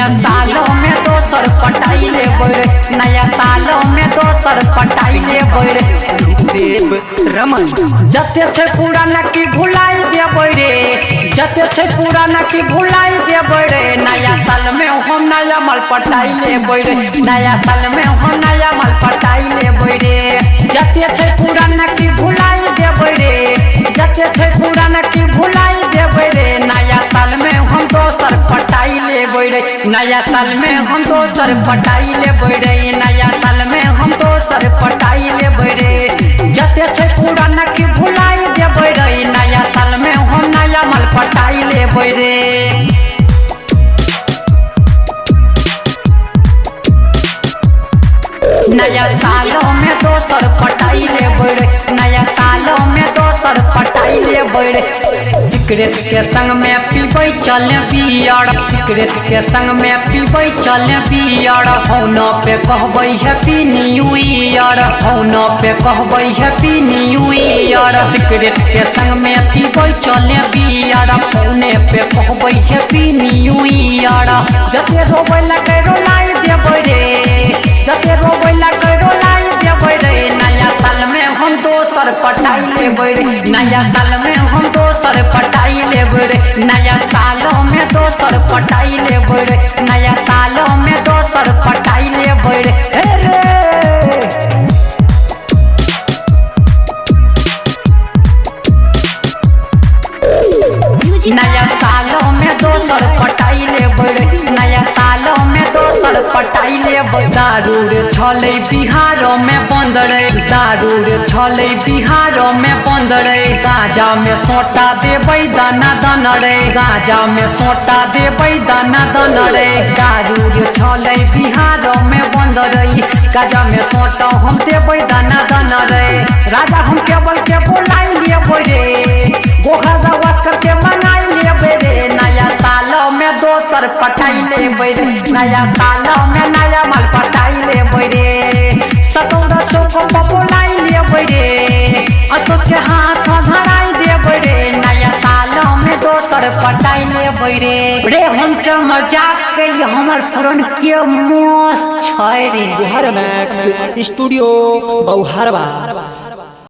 नया सालों में दोसर पटाई ले रे, नया सालों में दोसर पटाई ले रे। देव रमन जते छे पुराना की भुलाई देबै रे, जते छे पुराना की भुलाई देबै रे। नया साल में हम नया माल पटाई लेबै रे, नया साल में हम नया माल पटाई लेबै रे। जते छे पुराना की भुलाई देबै रे, जते छे पुराना की भुलाई देबै रे। नया साल में हम दोसर पटाई लेबै रे, नया साल में हम दोसर पटाई लेबै रे, नया साल में हम दोसर पटाई लेबै रे। जते छे पुराना की भुलाई देबै रे, नया साल में हम नया माल पटाई लेबै रे। नया सालों में दोसर पटाई लेबै रे, नया सालों में दोसर पटाई लेबै रे। सिगरेट के संग में पीबै चले बियर, सिगरेट के संग में पीबै चले बियर। फोन पे कहबै हैप्पी न्यू ईयर, फोन पे कहबै हैप्पी न्यू ईयर। सिगरेट के संग में पीबै चले बियर, फोन पे कहबै हैप्पी न्यू ईयर। जते रोबै लगे रोलाई देबै रे, जते रोबै लगे रोलाई देबै रे। नया साल में हम दोसर पटाई लेबै रे, नया साल में हम दोसर पटाई लेबै रे। नया सालों में दोसर पटाई लेबै रे, नया सालों में दोसर पटाई लेबै रे। हे रे नया सालों में दोसर पटाई लेबै रे, नया सालों में दोसर पटाई लेबै। दारू रे छलै बिहार में बंद रे, दारू रे छलै बिहार में बंद रे। गाजा में सोटा देबै दाना दाना रे, गाजा में सोटा देबै दाना दाना रे। दारू रे छलै बिहार में बंद रे, गाजा में सोटा हम देबै दाना दाना रे। राजा हम केवल के बोलाई लेबै रे, गोहरा वास्कर के मनाई लेबै रे। नया सालों में दोसर पटाई लेबै रे, नया सालों में नया माल पटाई लेबै रे। 17 को बोलाई लेबै रे, अशोक के हाथ धराई देबै रे। नया सालों में दोसर पटाई लेबै रे। रे हम के मजाक के हमर फ्रेंड के मस्त छै रे। Bihar max studio बौहरवा।